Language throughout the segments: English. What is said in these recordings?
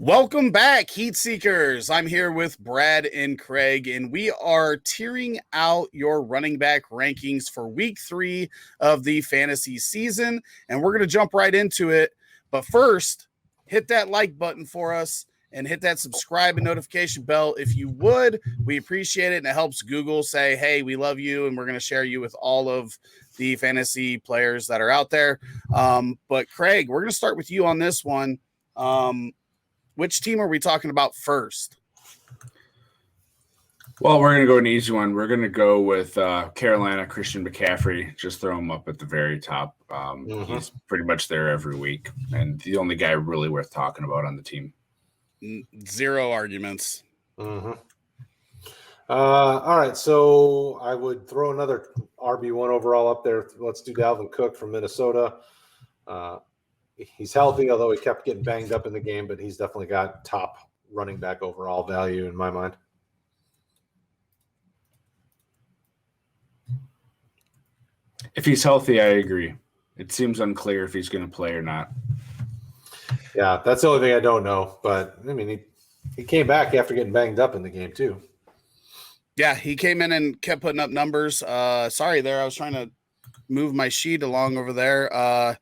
Welcome back, Heat Seekers. I'm here with Brad and Kraig, and we are tearing out your running back rankings for week 3 of the fantasy season, and we're going to jump right into it. But first, hit that like button for us and hit that subscribe and notification bell if you would. We appreciate it, and it helps Google say, hey, we love you, and we're going to share you with all of the fantasy players that are out there. But Kraig, we're going to start with you on this one. Which team are we talking about first? Well, we're going to go an easy one. We're going to go with Carolina, Christian McCaffrey. Just throw him up at the very top. He's pretty much there every week, and the only guy really worth talking about on the team. Zero arguments. All right, so I would throw another RB1 overall up there. Let's do Dalvin Cook from Minnesota. He's healthy, although he kept getting banged up in the game, but he's definitely got top running back overall value in my mind. If he's healthy, I agree. It seems unclear if he's going to play or not. Yeah, that's the only thing I don't know. But, I mean, he came back after getting banged up in the game, too. Yeah, he came in and kept putting up numbers. Sorry there, I was trying to move my sheet along over there.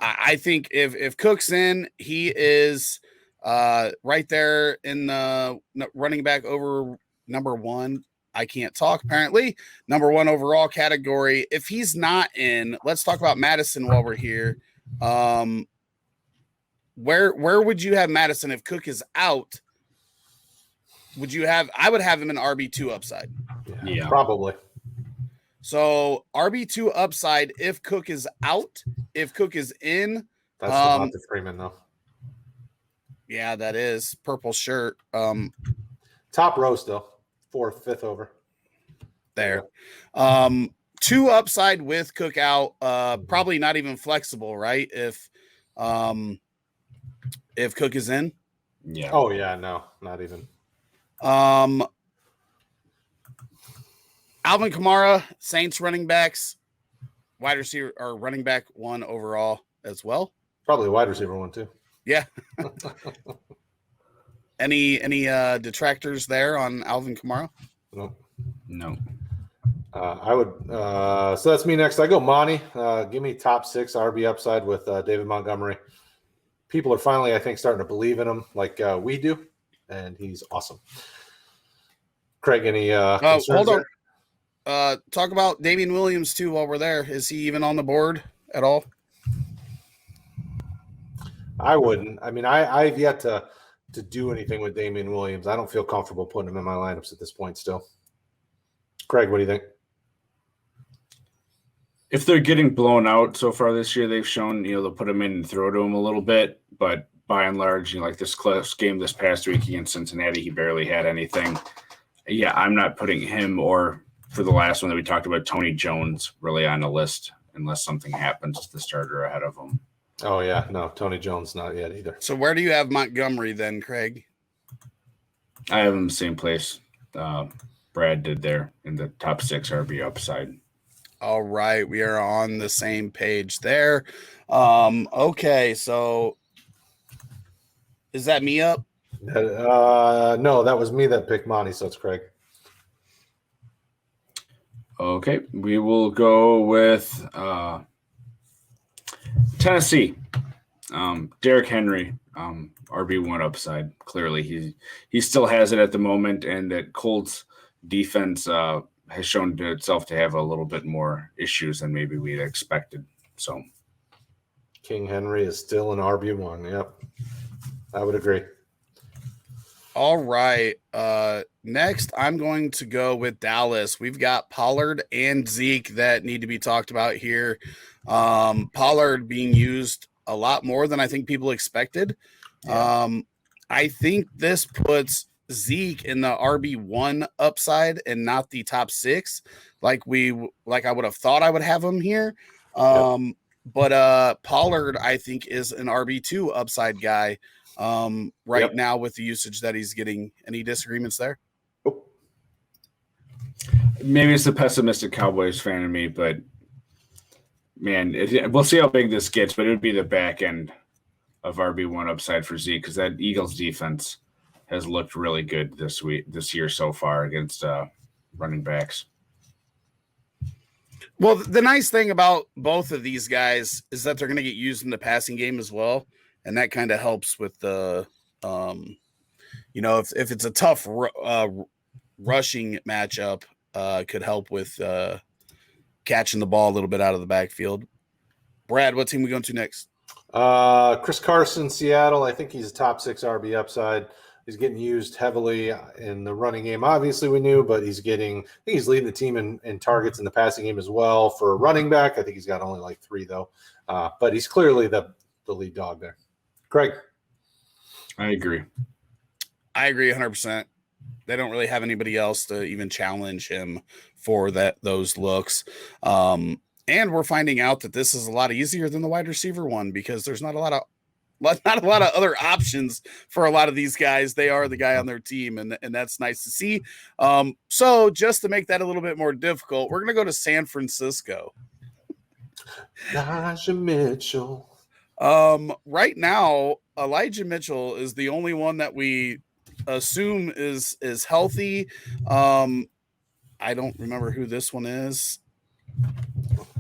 I think if Cook's in, he is right there in the running back over number 1. I can't talk, apparently. Number 1 overall category. If he's not in, let's talk about Mattison while we're here. Where would you have Mattison if Cook is out? I would have him in RB2 upside. Yeah, probably. So RB2 upside if Cook is out. If Cook is in, that's Devonta Freeman though. Yeah, that is purple shirt. Top row still, 4th, 5th over. There. 2 upside with Cook out. Probably not even flexible, right? If Cook is in. Yeah. Oh yeah, no, not even. Alvin Kamara, Saints running backs, wide receiver or running back 1 overall as well. Probably wide receiver 1 too. Yeah. Any detractors there on Alvin Kamara? No. I would. So that's me next. I go Monty. Give me top 6 RB upside with David Montgomery. People are finally, I think, starting to believe in him like we do, and he's awesome. Kraig, any concerns hold on. there? Talk about Damian Williams too while we're there. Is he even on the board at all? I wouldn't. I mean, I've yet to do anything with Damian Williams. I don't feel comfortable putting him in my lineups at this point still. Kraig, what do you think? If they're getting blown out so far this year, they've shown, they'll put him in and throw to him a little bit. But by and large, like this close game this past week against Cincinnati, he barely had anything. Yeah, I'm not putting him or for the last one that we talked about, Tony Jones, really on the list unless something happens to the starter ahead of him. Oh, yeah. No, Tony Jones not yet either. So where do you have Montgomery then, Kraig? I have him the same place Brad did there in the top 6 RB upside. All right. We are on the same page there. Okay. So is that me up? No, that was me that picked Monty, so it's Kraig. Okay, we will go with Tennessee. Derrick Henry, RB1 upside. Clearly, he still has it at the moment, and that Colts defense has shown to itself to have a little bit more issues than maybe we'd expected. So, King Henry is still an RB1. Yep, I would agree. All right. Next, I'm going to go with Dallas. We've got Pollard and Zeke that need to be talked about here. Pollard being used a lot more than I think people expected. Yeah. I think this puts Zeke in the RB1 upside and not the top 6 like I would have thought I would have him here. But Pollard, I think, is an RB2 upside guy now with the usage that he's getting. Any disagreements there? Maybe it's the pessimistic Cowboys fan in me, but man, we'll see how big this gets, but it would be the back end of RB1 upside for Zeke, because that Eagles defense has looked really good this year so far against running backs. Well, the nice thing about both of these guys is that they're going to get used in the passing game as well, and that kind of helps with the, if it's a tough rushing matchup, could help with catching the ball a little bit out of the backfield. Brad, what team we going to next? Chris Carson, Seattle. I think he's a top 6 RB upside. He's getting used heavily in the running game. Obviously, we knew, but I think he's leading the team in targets in the passing game as well. For a running back, I think he's got only like 3, though. But he's clearly the lead dog there. Kraig? I agree 100%. They don't really have anybody else to even challenge him for those looks. And we're finding out that this is a lot easier than the wide receiver one because there's not a lot of other options for a lot of these guys. They are the guy on their team, and that's nice to see. So just to make that a little bit more difficult, we're going to go to San Francisco. Elijah Mitchell. Right now, Elijah Mitchell is the only one that we assume is healthy. I don't remember who this one is.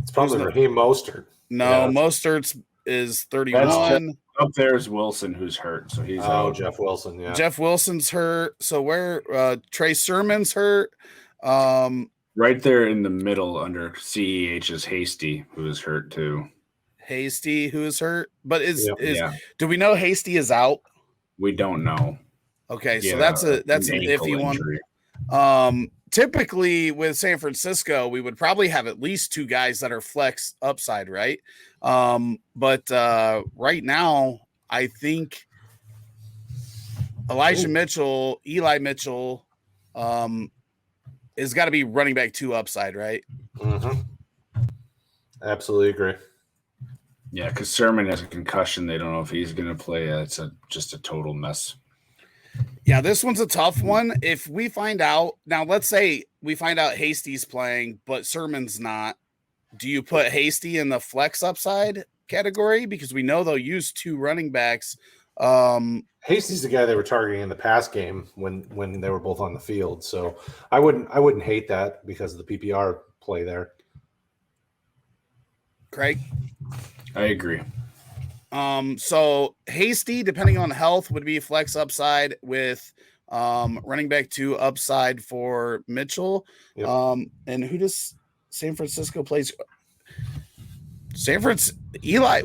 It's probably Raheem Mostert. No, yeah. Mostert's is 31. Up there is Wilson, who's hurt. So he's out. Jeff Wilson. Yeah, Jeff Wilson's hurt. So where Trey Sermon's hurt. Right there in the middle under CEH is Hasty, who is hurt too. Hasty, who is hurt, but do we know Hasty is out? We don't know. Okay, so that's an iffy one. Typically with San Francisco, we would probably have at least 2 guys that are flex upside, right? But right now, I think Eli Mitchell, is got to be running back 2 upside, right? Mm-hmm. Absolutely agree. Yeah, because Sermon has a concussion. They don't know if he's going to play. It's just a total mess. Yeah, this one's a tough one. If we find out now, let's say we find out Hasty's playing, but Sermon's not. Do you put Hasty in the flex upside category? Because we know they'll use 2 running backs. Hasty's the guy they were targeting in the pass game when they were both on the field. So I wouldn't hate that because of the PPR play there. Kraig? I agree. So Hasty, depending on health, would be a flex upside with running back 2 upside for Mitchell. Yep. And who does San Francisco plays? Eli.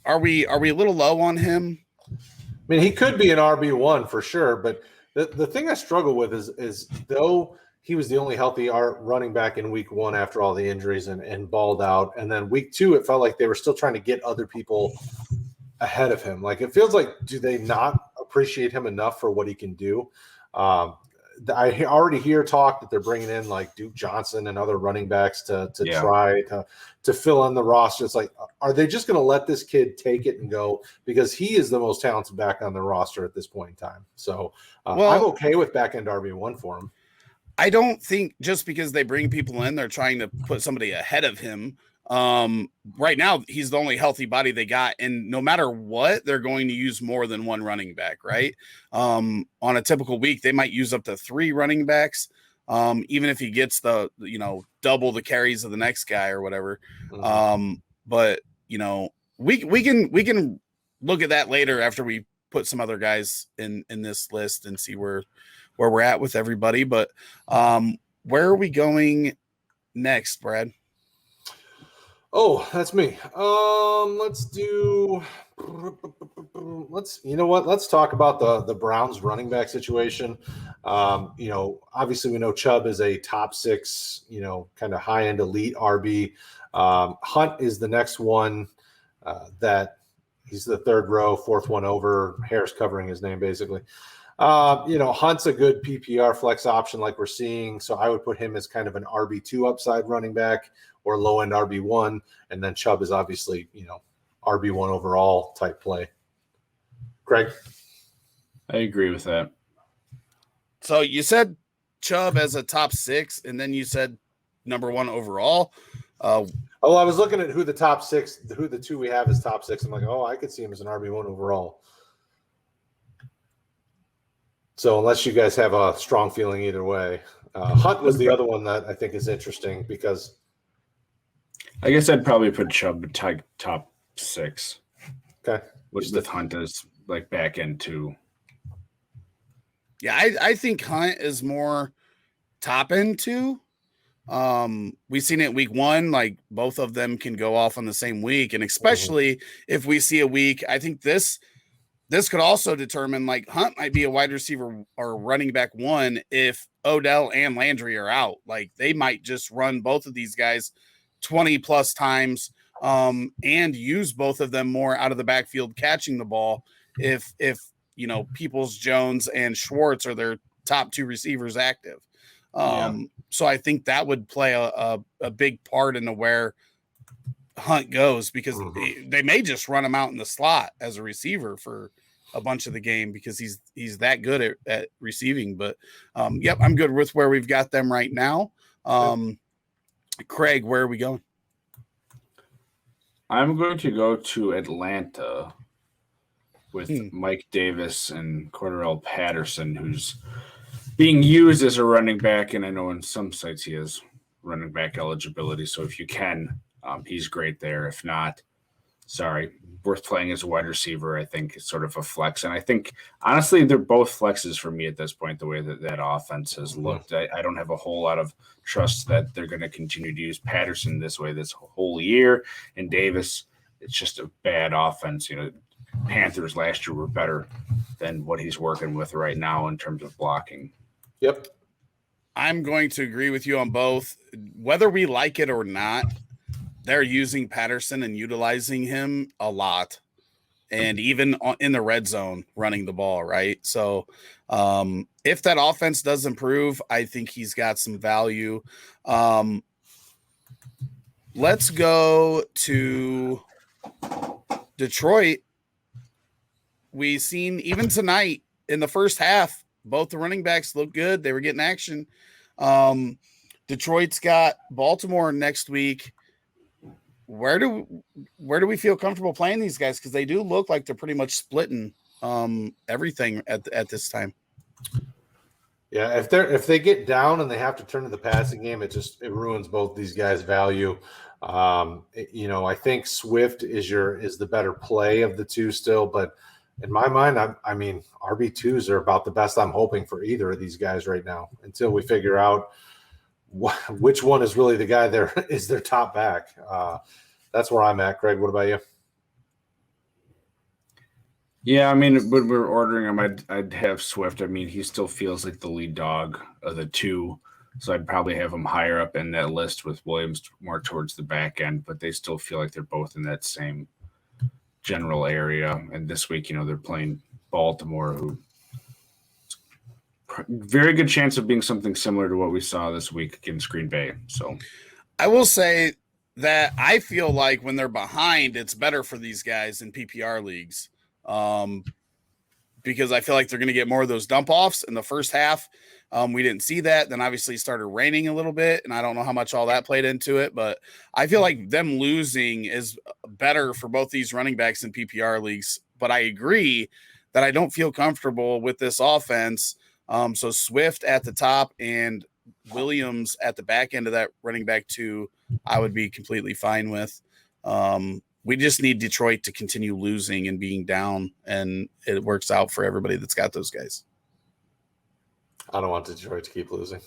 Are we a little low on him? I mean, he could be an RB1 for sure, but the thing I struggle with is though he was the only healthy running back in week 1 after all the injuries and balled out. And then week 2, it felt like they were still trying to get other people ahead of him. Like, it feels like, do they not appreciate him enough for what he can do? I already hear talk that they're bringing in like Duke Johnson and other running backs to try to fill in the roster. It's like, are they just going to let this kid take it and go? Because he is the most talented back on the roster at this point in time. So I'm okay with back end RB1 for him. I don't think just because they bring people in, they're trying to put somebody ahead of him. Right now, he's the only healthy body they got. And no matter what, they're going to use more than 1 running back, right? On a typical week, they might use up to 3 running backs. Even if he gets double the carries of the next guy or whatever. Mm-hmm. But we can look at that later after we put some other guys in this list and see where we're at with everybody. But where are we going next, Brad? Oh, that's me. Let's talk about the Browns running back situation. Obviously we know Chubb is a top 6, kind of high end elite RB. Hunt is the next one that he's the 3rd row, 4th one over. Harris covering his name basically. Hunt's a good PPR flex option like we're seeing. So I would put him as kind of an RB2 upside running back or low end RB1. And then Chubb is obviously, RB1 overall type play. Kraig? I agree with that. So you said Chubb as a top 6, and then you said number 1 overall. Oh, I was looking at who the two we have as top 6. I'm like, oh, I could see him as an RB1 overall. So unless you guys have a strong feeling either way, Hunt was the other one that I think is interesting because I guess I'd probably put Chubb top 6. Okay. With Hunt as like back end 2. Yeah, I think Hunt is more top end 2. We've seen it week 1, like both of them can go off on the same week, and especially if we see a week, I think this could also determine, like, Hunt might be a wide receiver or running back 1 if Odell and Landry are out. Like, they might just run both of these guys 20 plus times and use both of them more out of the backfield catching the ball if Peoples-Jones and Schwartz are their top 2 receivers active. So I think that would play a big part into where Hunt goes, because they may just run him out in the slot as a receiver for a bunch of the game because he's that good at receiving. But yep, I'm good with where we've got them right now. Kraig, where are we going? I'm going to go to Atlanta with Mike Davis and Cordarrelle Patterson, who's being used as a running back, and I know in some sites he has running back eligibility. So if you can, he's great there. If not, sorry, worth playing as a wide receiver. I think it's sort of a flex, and I think honestly they're both flexes for me at this point. The way that offense has looked, I don't have a whole lot of trust that they're going to continue to use Patterson this way this whole year, and Davis. It's just a bad offense. Panthers last year were better than what he's working with right now in terms of blocking. Yep. I'm going to agree with you on both. Whether we like it or not, they're using Patterson and utilizing him a lot, and even in the red zone running the ball, right? So if that offense does improve, I think he's got some value. Let's go to Detroit. We seen even tonight in the first half, both the running backs look good. They were getting action. Detroit's got Baltimore next week. Where do we feel comfortable playing these guys? Because they do look like they're pretty much splitting everything at this time. Yeah, if they get down and they have to turn to the passing game, it ruins both these guys' value. I think Swift is the better play of the two still, but in my mind, I mean, RB2s are about the best I'm hoping for either of these guys right now until we figure out which one is really the guy there is their top back. That's where I'm at. Kraig, what about you? Yeah, I mean, when we're ordering him, I'd have Swift. I mean, he still feels like the lead dog of the two, so I'd probably have him higher up in that list with Williams more towards the back end, but they still feel like they're both in that same general area. And this week, they're playing Baltimore, who very good chance of being something similar to what we saw this week against Green Bay. So I will say that I feel like when they're behind, it's better for these guys in PPR leagues. Because I feel like they're going to get more of those dump offs in the first half. We didn't see that. Then obviously it started raining a little bit, and I don't know how much all that played into it, but I feel like them losing is better for both these running backs in PPR leagues. But I agree that I don't feel comfortable with this offense. So Swift at the top and Williams at the back end of that running back two, I would be completely fine with. We just need Detroit to continue losing and being down, and it works out for everybody that's got those guys. I don't want Detroit to keep losing.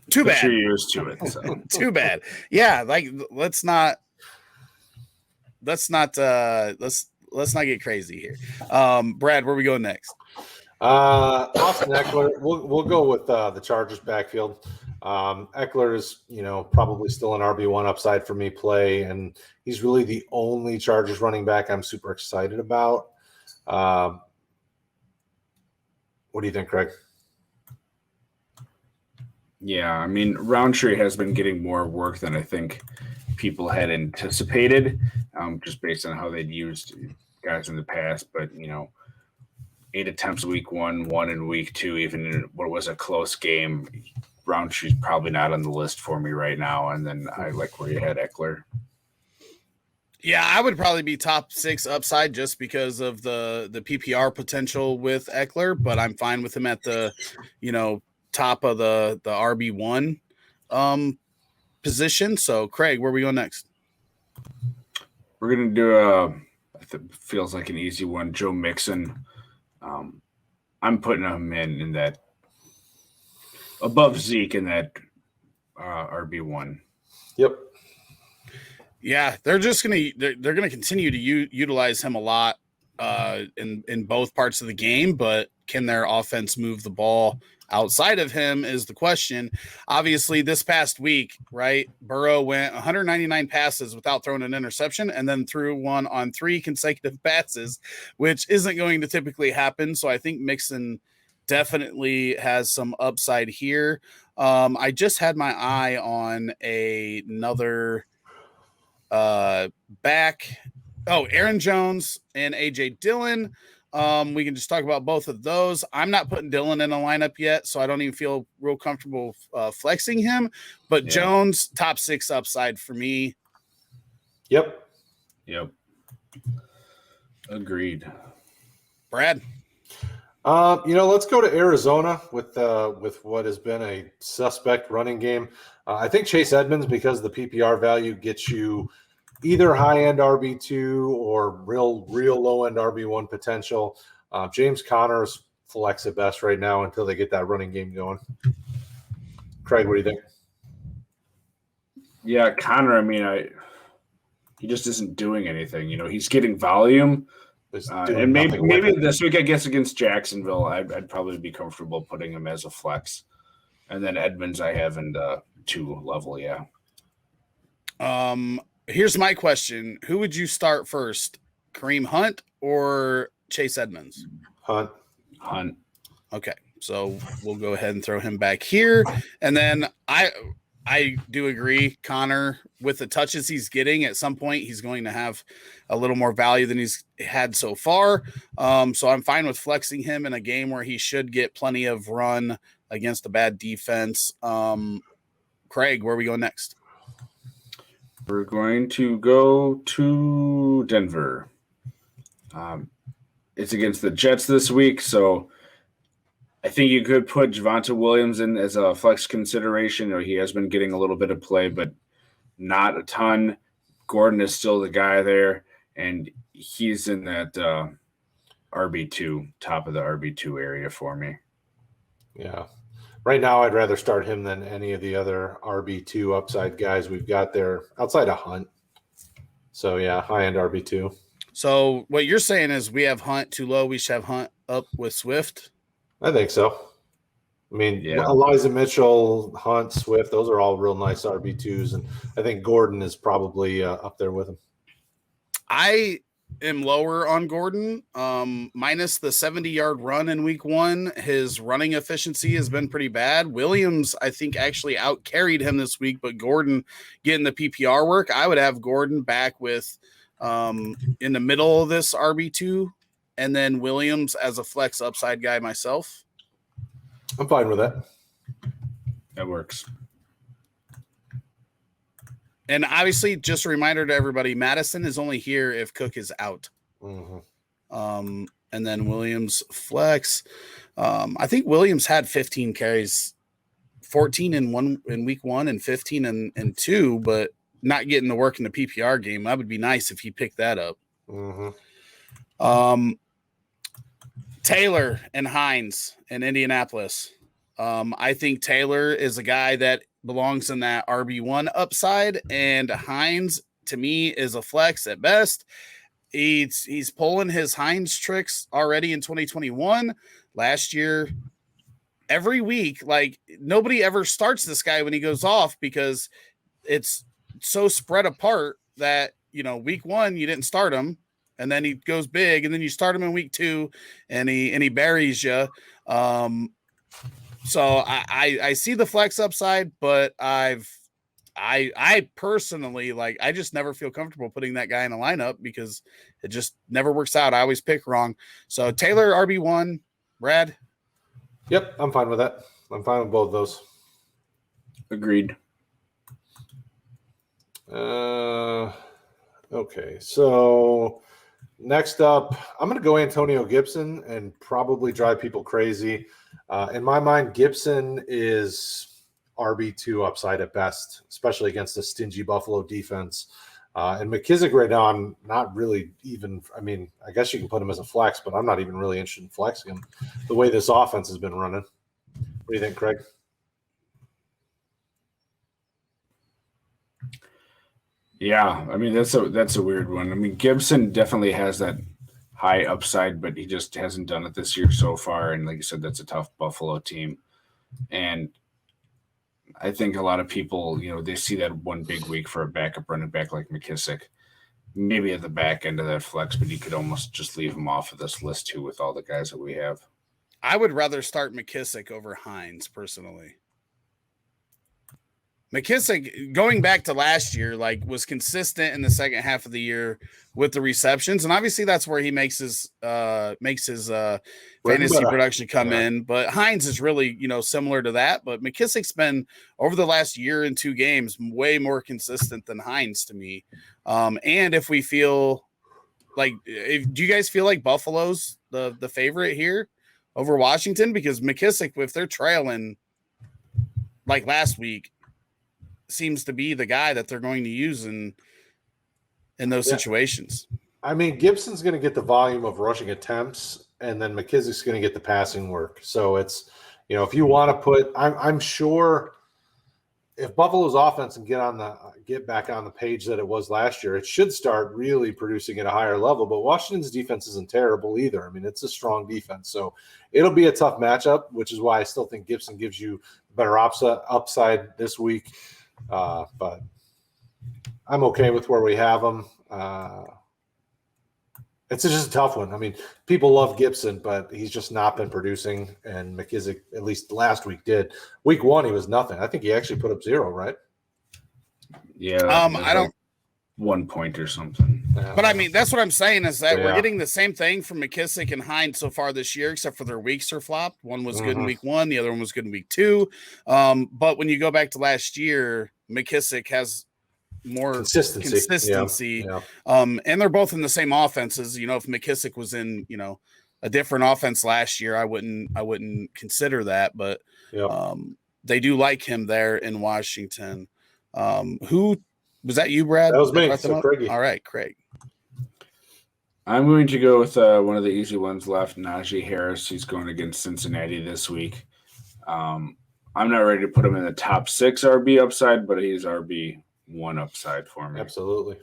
Too bad. You're used to it. So. Too bad. Yeah, like let's not get crazy here. Brad, where are we going next? Austin Ekeler. We'll go with the Chargers backfield. Ekeler is, probably still an RB1 upside for me play, and he's really the only Chargers running back I'm super excited about. What do you think, Kraig? Yeah, I mean, Roundtree has been getting more work than I think people had anticipated, just based on how they'd used guys in the past. But, 8 attempts week 1, 1 in week 2, even in what was a close game, Brownshew's probably not on the list for me right now. And then I like where you had Ekeler. Yeah, I would probably be top 6 upside just because of the PPR potential with Ekeler, but I'm fine with him at the, top of the RB1 position. So, Kraig, where we go next? We're going to do feels like an easy one, Joe Mixon. I'm putting him in that above Zeke in that RB1. Yep. Yeah, they're gonna continue to utilize him a lot in both parts of the game, but can their offense move the ball outside of him is the question. Obviously, this past week, right, Burrow went 199 passes without throwing an interception and then threw one on 3 consecutive passes, which isn't going to typically happen. So I think Mixon definitely has some upside here. I just had my eye on another back. Oh, Aaron Jones and AJ Dillon. We can just talk about both of those. I'm not putting Dillon in a lineup yet, so I don't even feel real comfortable flexing him. But yeah. Jones, top 6 upside for me. Yep. Agreed. Brad. Let's go to Arizona with what has been a suspect running game. I think Chase Edmonds, because the PPR value gets you either high-end RB2 or real low-end RB1 potential. James Conner's flex at best right now until they get that running game going. Kraig, what do you think? Yeah, Conner, he just isn't doing anything. He's getting volume. And maybe this week, I guess, against Jacksonville, I'd probably be comfortable putting him as a flex. And then Edmonds I have in the 2 level, yeah. Here's my question. Who would you start first, Kareem Hunt or Chase Edmonds? Hunt. Okay, so we'll go ahead and throw him back here. And then I do agree, Conner, with the touches he's getting, at some point he's going to have a little more value than he's had so far. So I'm fine with flexing him in a game where he should get plenty of run against a bad defense. Kraig, where are we going next? We're going to go to Denver. It's against the Jets this week, so I think you could put Javonte Williams in as a flex consideration. He has been getting a little bit of play, but not a ton. Gordon is still the guy there, and he's in that RB2, top of the RB2 area for me. Yeah. Right now, I'd rather start him than any of the other RB2 upside guys we've got there outside of Hunt. So, yeah, high-end RB2. So, what you're saying is we have Hunt too low. We should have Hunt up with Swift? I think so. Elijah Mitchell, Hunt, Swift, those are all real nice RB2s. And I think Gordon is probably up there with him. I am lower on Gordon. Minus the 70-yard run in week 1, his running efficiency has been pretty bad. Williams, I think, actually out-carried him this week, but Gordon getting the PPR work. I would have Gordon back with in the middle of this RB2, and then Williams as a flex upside guy myself. I'm fine with that. That works. And obviously, just a reminder to everybody, Mattison is only here if Cook is out. Mm-hmm. And then Williams flex. I think Williams had 15 carries, 14 in week 1 and 15 in 2, but not getting to work in the PPR game. That would be nice if he picked that up. Mm-hmm. Taylor and Hines in Indianapolis. I think Taylor is a guy that belongs in that RB1 upside, and Hines to me is a flex at best. He's pulling his Hines tricks already in 2021. Last year, every week, like nobody ever starts this guy when he goes off because it's so spread apart that, week 1 you didn't start him, and then he goes big, and then you start him in week 2 and he buries you. So I see the flex upside, but I personally, I just never feel comfortable putting that guy in a lineup because it just never works out. I always pick wrong. So Taylor RB1, Brad. Yep, I'm fine with that. I'm fine with both of those. Agreed. Okay, so next up, I'm going to go Antonio Gibson and probably drive people crazy. In my mind, Gibson is RB2 upside at best, especially against a stingy Buffalo defense. And McKissick right now, I'm not really even – I mean, I guess you can put him as a flex, but I'm not even really interested in flexing him the way this offense has been running. What do you think, Kraig? Yeah, I mean that's a weird one. I mean Gibson definitely has that high upside, but he just hasn't done it this year so far. And like you said, that's a tough Buffalo team. And I think a lot of people, they see that one big week for a backup running back like McKissick, maybe at the back end of that flex, but you could almost just leave him off of this list too with all the guys that we have. I would rather start McKissick over Hines personally. McKissick, going back to last year, was consistent in the second half of the year with the receptions, and obviously that's where he makes his fantasy production come in. But Hines is really, similar to that. But McKissick's been over the last year and 2 games way more consistent than Hines to me. And if we feel do you guys feel like Buffalo's the favorite here over Washington? Because McKissick, if they're trailing like last week, seems to be the guy that they're going to use in those situations. I mean, Gibson's going to get the volume of rushing attempts, and then McKissick's going to get the passing work. So it's, if you want to put, I'm sure if Buffalo's offense can get back on the page that it was last year, it should start really producing at a higher level. But Washington's defense isn't terrible either. I mean, it's a strong defense, so it'll be a tough matchup, which is why I still think Gibson gives you better upside this week. But I'm okay with where we have them. It's just a tough one. I mean, people love Gibson, but he's just not been producing, and McKissick, at least last week, did. Week 1, he was nothing. I think he actually put up 0, right? Yeah. I don't 1 point or something. But I mean, that's what I'm saying is that we're getting the same thing from McKissick and Hines so far this year, except for their weeks are flopped. One was good in week 1, the other one was good in week 2. But when you go back to last year, McKissick has more consistency. Yeah. And they're both in the same offenses. If McKissick was in, a different offense last year, I wouldn't consider that. But they do like him there in Washington. Who was that? You, Brad? That was me. So all right, Kraig. I'm going to go with one of the easy ones left, Naji Harris. He's going against Cincinnati this week. I'm not ready to put him in the top 6 RB upside, but he's RB 1 upside for me. Absolutely.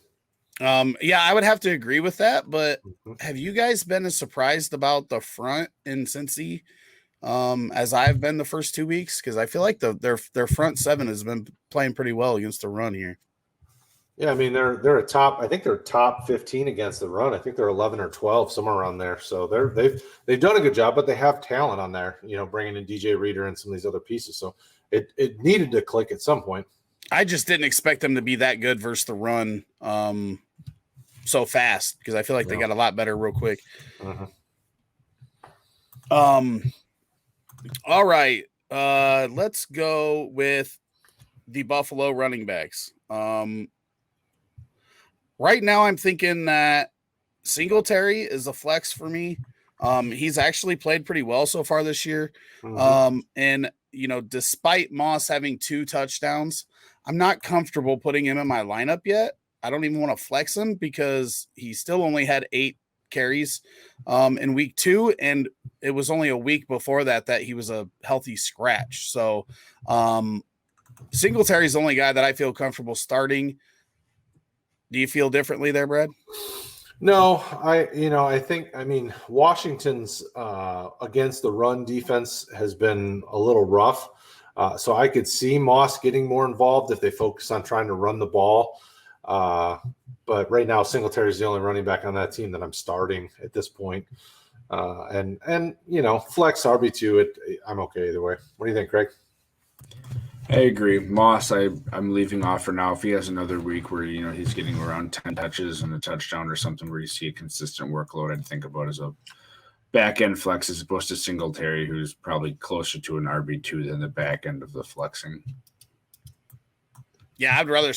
Yeah, I would have to agree with that. But have you guys been as surprised about the front in Cincy as I've been the first 2 weeks? Because I feel like their front 7 has been playing pretty well against the run here. Yeah, I mean they're a top. I think they're top 15 against the run. I think they're 11 or 12, somewhere around there. So they've done a good job, but they have talent on there. Bringing in DJ Reader and some of these other pieces. So it needed to click at some point. I just didn't expect them to be that good versus the run so fast, because I feel like they got a lot better real quick. All right, let's go with the Buffalo running backs. Right now, I'm thinking that Singletary is a flex for me. He's actually played pretty well so far this year. And, despite Moss having 2 touchdowns, I'm not comfortable putting him in my lineup yet. I don't even want to flex him because he still only had 8 carries in week 2. And it was only a week before that he was a healthy scratch. So Singletary is the only guy that I feel comfortable starting. Do you feel differently there, Brad? No, I think Washington's against the run defense has been a little rough. So I could see Moss getting more involved if they focus on trying to run the ball. But right now, Singletary is the only running back on that team that I'm starting at this point. And flex RB2, I'm okay either way. What do you think, Kraig? I agree. Moss, I'm leaving off for now. If he has another week where, he's getting around 10 touches and a touchdown or something where you see a consistent workload, I'd think about as a back-end flex as opposed to Singletary, who's probably closer to an RB2 than the back end of the flexing. Yeah, I'd rather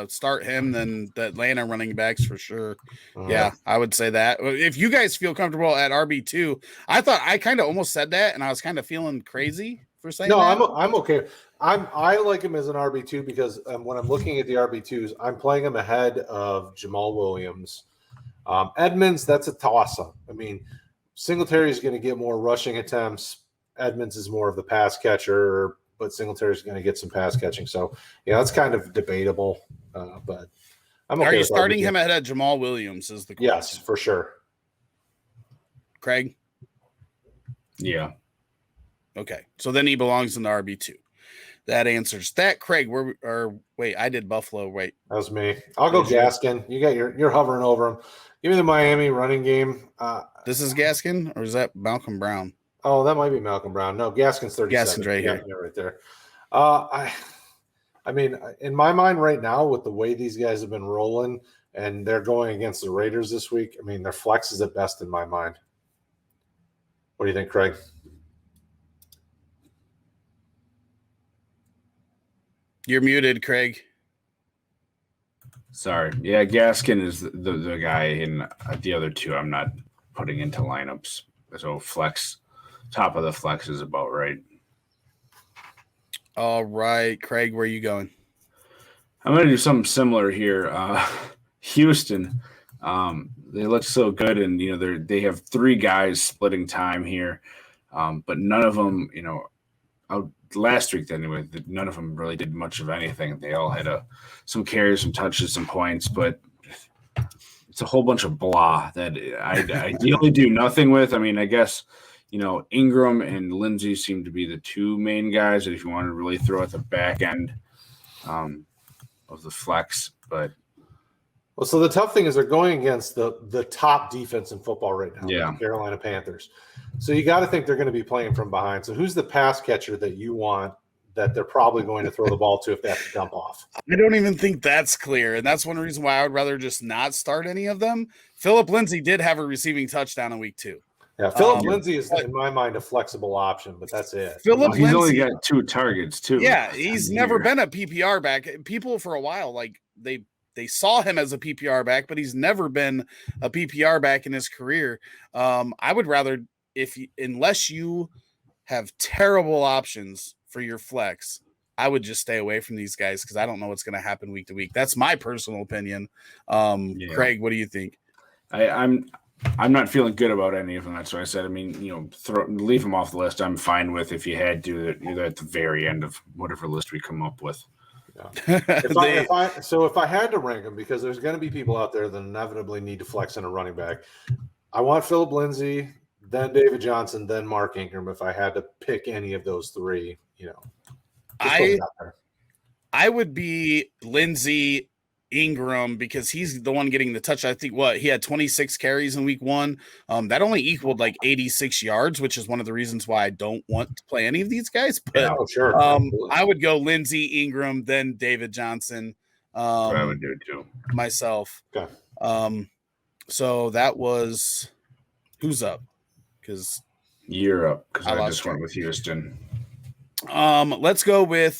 start him than the Atlanta running backs for sure. Yeah, I would say that. If you guys feel comfortable at RB2, I kind of almost said that, and I was kind of feeling crazy for saying that. I'm okay. I like him as an RB2 because when I'm looking at the RB2s, I'm playing him ahead of Jamal Williams. Edmonds, that's a toss-up. I mean, Singletary is going to get more rushing attempts. Edmonds is more of the pass catcher, but Singletary is going to get some pass catching. So, yeah, that's kind of debatable. But I'm okay. Are you starting him ahead of Jamal Williams? Is the question. Yes, for sure. Kraig? Yeah. Okay, so then he belongs in the RB2. That answers that. Kraig, wait, I did Buffalo. Wait, that was me. I'll go Gaskin. You got you're hovering over him. Give me the Miami running game. This is Gaskin, or is that Malcolm Brown? Oh, that might be Malcolm Brown. No, Gaskin's 37. Gaskin's right here. Yeah, right there. I mean, in my mind right now, with the way these guys have been rolling, and they're going against the Raiders this week, I mean, their flex is at best in my mind. What do you think, Kraig? You're muted, Kraig. Sorry. Yeah, Gaskin is the guy in the other two I'm not putting into lineups. So flex, top of the flex is about right. All right, Kraig, where are you going? I'm going to do something similar here. Houston, they look so good, and they have three guys splitting time here, but none of them, last week anyway, none of them really did much of anything. They all had some carries, some touches, some points, but it's a whole bunch of blah that I ideally do nothing with. I mean, I guess Ingram and Lindsay seem to be the two main guys that if you want to really throw at the back end of the flex, but. Well, so the tough thing is they're going against the top defense in football right now, the Carolina Panthers. So you got to think they're going to be playing from behind. So who's the pass catcher that you want that they're probably going to throw the ball to if they have to dump off? I don't even think that's clear, and that's one reason why I would rather just not start any of them. Phillip Lindsay did have a receiving touchdown in week 2. Yeah, Phillip Lindsay is, in my mind, a flexible option, but that's it. He's only got 2 targets, too. Yeah, he's never been a PPR back. People for a while, they saw him as a PPR back, but he's never been a PPR back in his career. I would rather, unless you have terrible options for your flex, I would just stay away from these guys because I don't know what's going to happen week to week. That's my personal opinion. Kraig, what do you think? I'm not feeling good about any of them. That's why I said, I mean, leave them off the list. I'm fine with if you had to either at the very end of whatever list we come up with. Yeah. If I had to rank them, because there's going to be people out there that inevitably need to flex in a running back, I want Phillip Lindsay, then David Johnson, then Mark Ingram. If I had to pick any of those three, I would be Lindsay, Ingram, because he's the one getting the touch. I think he had 26 carries in week 1. That only equaled like 86 yards, which is one of the reasons why I don't want to play any of these guys. But sure. I would go Lindsay, Ingram, then David Johnson. I would do it too. Myself. Okay. So that was who's up? Because you're up. Because I just went with Houston. Let's go with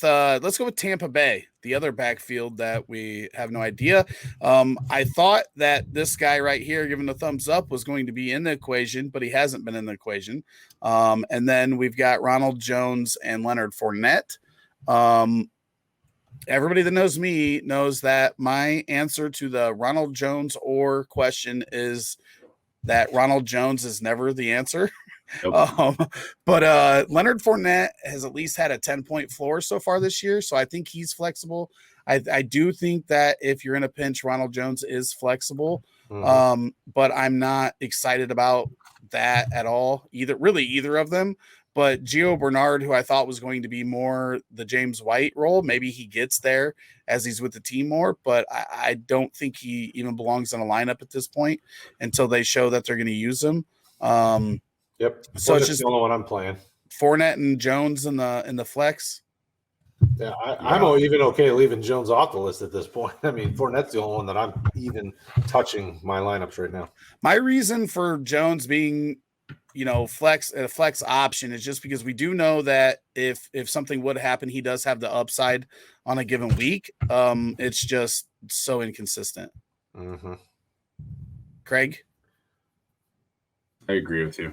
Tampa Bay, the other backfield that we have no idea. I thought that this guy right here, given the thumbs up, was going to be in the equation, but he hasn't been in the equation. And then we've got Ronald Jones and Leonard Fournette. Everybody that knows me knows that my answer to the Ronald Jones or question is that Ronald Jones is never the answer. Nope. But Leonard Fournette has at least had a 10-point floor so far this year, so I think he's flexible. I do think that if you're in a pinch, Ronald Jones is flexible, but I'm not excited about that at all, either of them. But Gio Bernard, who I thought was going to be more the James White role, maybe he gets there as he's with the team more, but I don't think he even belongs in a lineup at this point until they show that they're going to use him. Yep. So it's just the only one I'm playing. Fournette and Jones in the flex. Yeah, I'm even okay leaving Jones off the list at this point. I mean, Fournette's the only one that I'm even touching my lineups right now. My reason for Jones being flex option is just because we do know that if something would happen, he does have the upside on a given week. It's just so inconsistent. Mm-hmm. Kraig? I agree with you.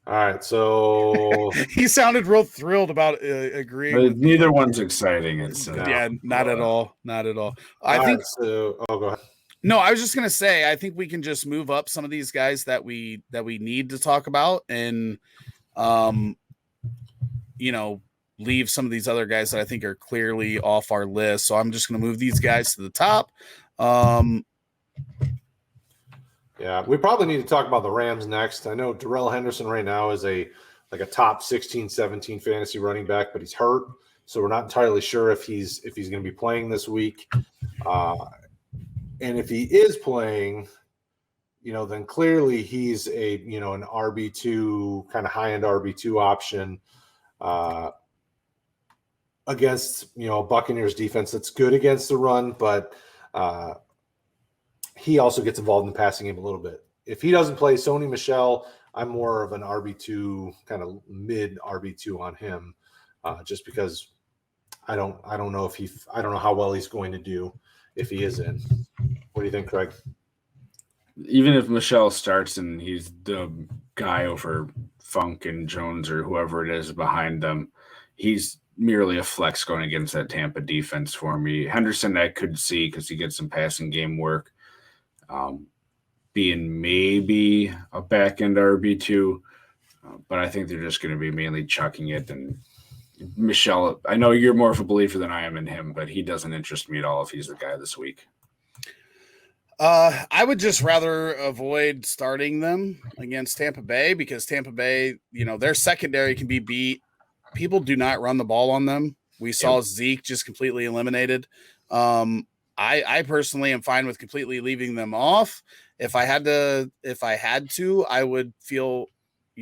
All right, so he sounded real thrilled about agreeing. But neither one's exciting. It's not at all. Not at all. I think so. Oh, go ahead. No, I was just gonna say I think we can just move up some of these guys that we need to talk about, and leave some of these other guys that I think are clearly off our list. So I'm just gonna move these guys to the top. Yeah, we probably need to talk about the Rams next. I know Darrell Henderson right now is a top 16, 17 fantasy running back, but he's hurt, so we're not entirely sure if he's going to be playing this week. And if he is playing, then clearly he's an RB2 kind of high end RB2 option against a Buccaneers defense that's good against the run, but he also gets involved in the passing game a little bit. If he doesn't play Sony Michel, I'm more of an RB2, kind of mid RB2 on him, just because I don't know how well he's going to do if he is in. What do you think, Kraig? Even if Michel starts and he's the guy over Funk and Jones or whoever it is behind them, he's merely a flex going against that Tampa defense for me. Henderson I could see because he gets some passing game work. Being maybe a back-end RB2, but I think they're just going to be mainly chucking it. And Michel, I know you're more of a believer than I am in him, but he doesn't interest me at all if he's the guy this week. I would just rather avoid starting them against Tampa Bay because Tampa Bay, their secondary can be beat. People do not run the ball on them. We saw Zeke just completely eliminated. I personally am fine with completely leaving them off. If I had to, I would feel,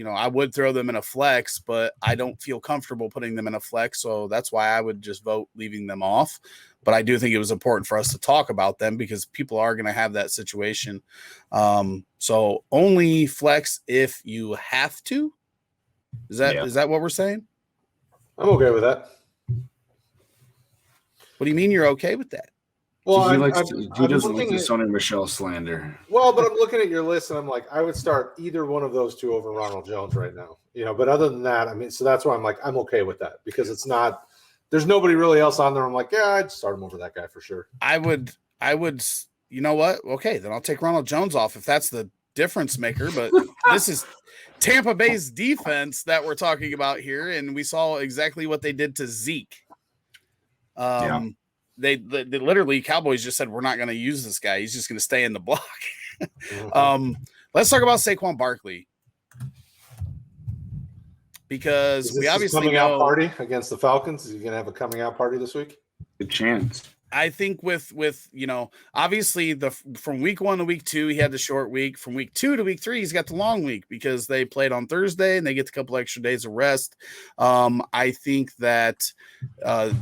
I would throw them in a flex, but I don't feel comfortable putting them in a flex. So that's why I would just vote leaving them off. But I do think it was important for us to talk about them because people are going to have that situation. So only flex if you have to. Is that what we're saying? I'm okay with that. What do you mean you're okay with that? Well, he doesn't like the Sony Michel slander. Well, but I'm looking at your list and I'm like, I would start either one of those two over Ronald Jones right now. But other than that, so that's why I'm like, I'm okay with that because it's not. There's nobody really else on there. I'm like, yeah, I'd start him over that guy for sure. I would. You know what? Okay, then I'll take Ronald Jones off if that's the difference maker. But this is Tampa Bay's defense that we're talking about here, and we saw exactly what they did to Zeke. They literally Cowboys just said we're not going to use this guy. He's just going to stay in the block. Let's talk about Saquon Barkley because we obviously coming out party against the Falcons. Is he going to have a coming out party this week? Good chance. I think with obviously from week 1 to week 2 he had the short week. From week 2 to week 3 he's got the long week because they played on Thursday and they get a couple extra days of rest. I think that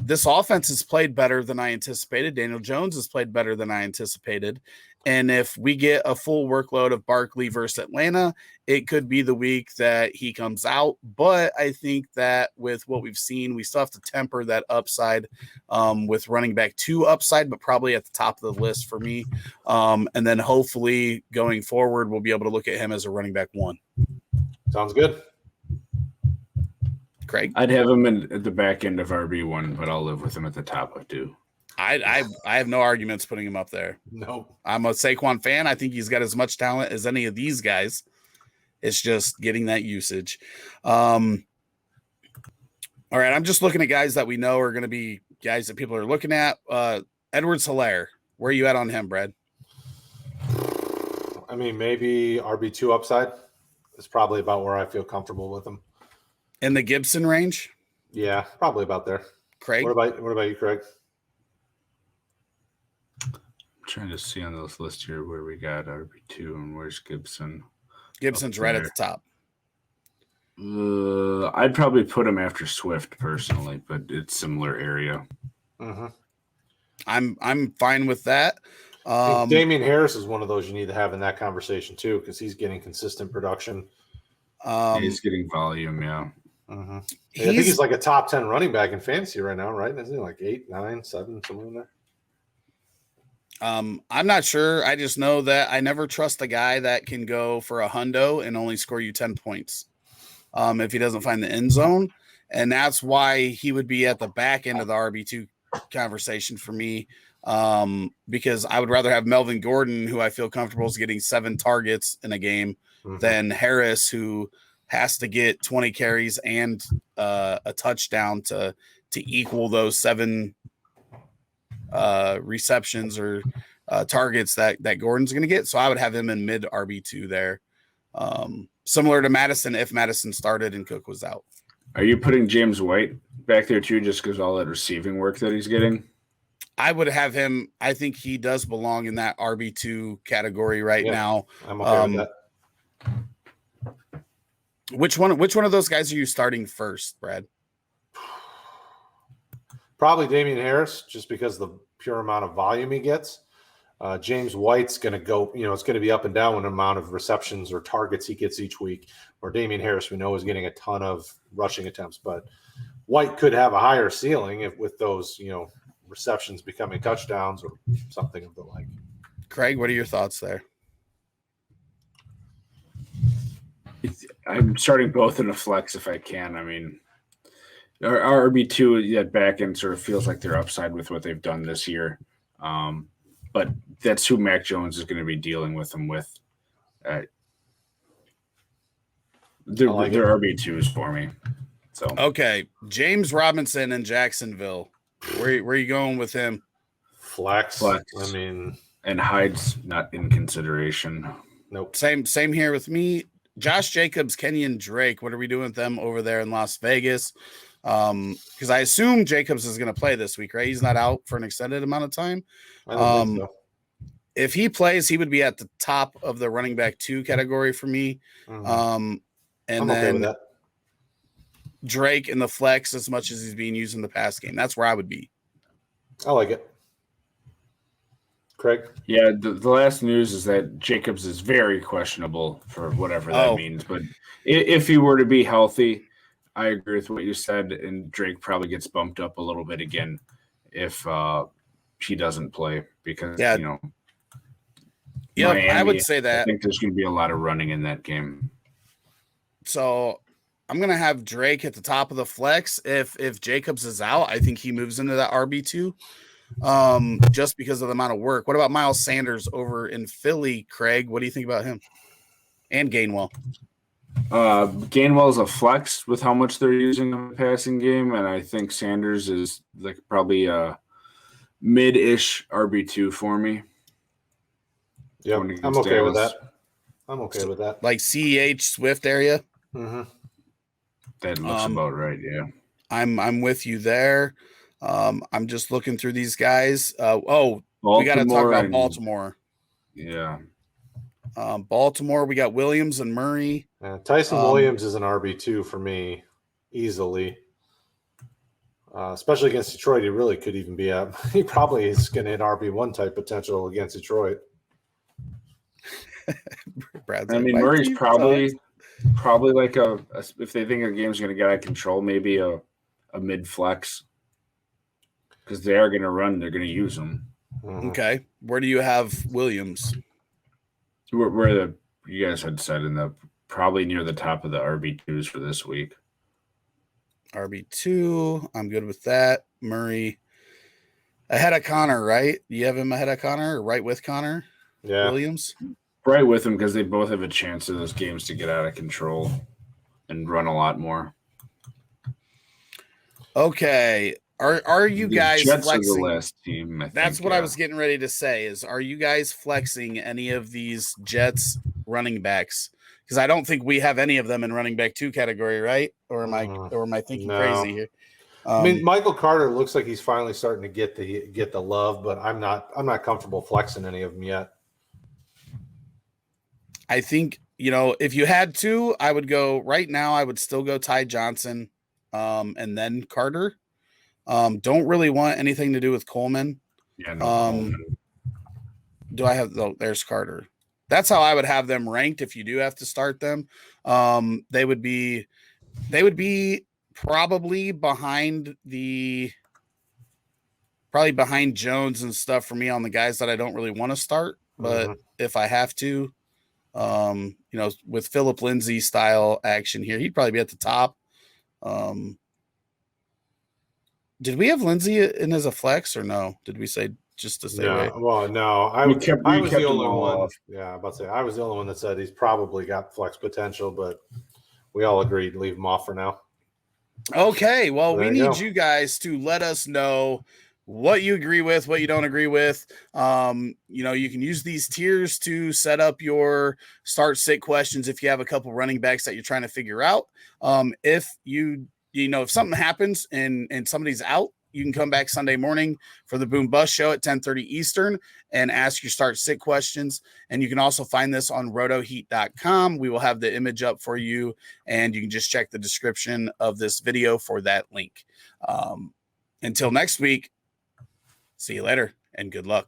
this offense has played better than I anticipated. Daniel Jones has played better than I anticipated. And if we get a full workload of Barkley versus Atlanta, it could be the week that he comes out. But I think that with what we've seen, we still have to temper that upside with running back 2 upside, but probably at the top of the list for me. And then hopefully going forward, we'll be able to look at him as a running back 1. Sounds good. Kraig? I'd have him at the back end of RB1, but I'll live with him at the top of 2. I have no arguments putting him up there. No, I'm a Saquon fan. I think he's got as much talent as any of these guys. It's just getting that usage. All right, I'm just looking at guys that we know are going to be guys that people are looking at. Edwards-Helaire, where are you at on him, Brad? I mean, maybe RB2 upside is probably about where I feel comfortable with him. In the Gibson range? Yeah, probably about there. Kraig? What about you, Kraig? Trying to see on this list here where we got RB2 and where's Gibson. Gibson's right at the top. I'd probably put him after Swift personally, but it's similar area. Mm-hmm. I'm fine with that. Damian Harris is one of those you need to have in that conversation too, because he's getting consistent production. He's getting volume, yeah. I think he's like a top 10 running back in fantasy right now, right? Isn't he like 8, 9, 7, somewhere in there? I'm not sure. I just know that I never trust a guy that can go for a hundo and only score you 10 points if he doesn't find the end zone. And that's why he would be at the back end of the RB2 conversation for me, because I would rather have Melvin Gordon, who I feel comfortable is getting 7 targets in a game, than Harris, who has to get 20 carries and a touchdown to equal those 7 receptions or targets that Gordon's going to get. So I would have him in mid RB2 there, similar to Mattison if Mattison started and Cook was out. Are you putting James White back there too, just because all that receiving work that he's getting? I would have him. I think he does belong in that RB2 category right now. I'm okay with that. Which one of those guys are you starting first, Brad? Probably Damian Harris, just because of the pure amount of volume he gets. James White's going to go, it's going to be up and down with the amount of receptions or targets he gets each week. Or Damian Harris, we know, is getting a ton of rushing attempts, but White could have a higher ceiling with those, receptions becoming touchdowns or something of the like. Kraig, what are your thoughts there? I'm starting both in a flex if I can. I mean, our RB2 at back end sort of feels like they're upside with what they've done this year. But that's who Mac Jones is going to be dealing with them with. They're RB2s for me. So okay, James Robinson in Jacksonville. Where are you going with him? Flex. I mean, and Hyde's not in consideration. Nope. Same here with me. Josh Jacobs, Kenyon Drake. What are we doing with them over there in Las Vegas? Because I assume Jacobs is going to play this week, right? He's not out for an extended amount of time. I don't think so. If he plays, he would be at the top of the running back 2 category for me. And I'm then okay with that. Drake in the flex as much as he's being used in the pass game. That's where I would be. I like it. Kraig? Yeah, the last news is that Jacobs is very questionable for whatever that means. But if he were to be healthy, I agree with what you said, and Drake probably gets bumped up a little bit again if he doesn't play because, Miami, I would say that. I think there's going to be a lot of running in that game. So I'm going to have Drake at the top of the flex. If Jacobs is out, I think he moves into that RB2 just because of the amount of work. What about Miles Sanders over in Philly, Kraig? What do you think about him? And Gainwell? Gainwell's a flex with how much they're using in the passing game, and I think Sanders is like probably a mid-ish RB2 for me. Yeah, I'm okay with that. Like CEH Swift area? Mm-hmm. That looks about right, yeah. I'm with you there. I'm just looking through these guys. We got to talk about Baltimore. Yeah. Baltimore, we got Williams and Murray. Tyson Williams is an RB2 for me easily. Especially against Detroit, he really could even be up. He probably is going to hit RB1 type potential against Detroit. Murray's probably like if they think a game's going to get out of control, maybe a mid flex because they are going to run. They're going to use them. Mm-hmm. Okay, where do you have Williams? Where you guys had said probably near the top of the RB2s for this week. RB2, I'm good with that. Murray ahead of Connor, right? Do you have him ahead of Connor or right with Connor? Yeah, Williams. Right with them because they both have a chance in those games to get out of control and run a lot more. Okay. Are you guys Jets flexing? Are the last team, That's what I was getting ready to say are you guys flexing any of these Jets running backs? Because I don't think we have any of them in running back 2 category, right? Or am I thinking crazy here? I mean, Michael Carter looks like he's finally starting to get the love, but I'm not comfortable flexing any of them yet. I think, if you had to, I would go right now. I would still go Ty Johnson and then Carter. Don't really want anything to do with Coleman. Yeah, no. Do I have there's Carter. that's how I would have them ranked if you do have to start them. They would be probably behind Jones and stuff for me on the guys that I don't really want to start. But if I have to, with Phillip Lindsay style action here, he'd probably be at the top. Did we have Lindsay in as a flex or no? Did we say just to say? No, well, no. I was the only one. Yeah, I'm about to say I was the only one that said he's probably got flex potential, but we all agreed leave him off for now. Okay, well, we need you guys to let us know what you agree with, what you don't agree with. You can use these tiers to set up your start sit questions if you have a couple running backs that you're trying to figure out. If if something happens and somebody's out, you can come back Sunday morning for the Boom Bust Show at 10:30 Eastern and ask your start sit questions. And you can also find this on rotoheat.com. We will have the image up for you, and you can just check the description of this video for that link. Until next week, see you later and good luck.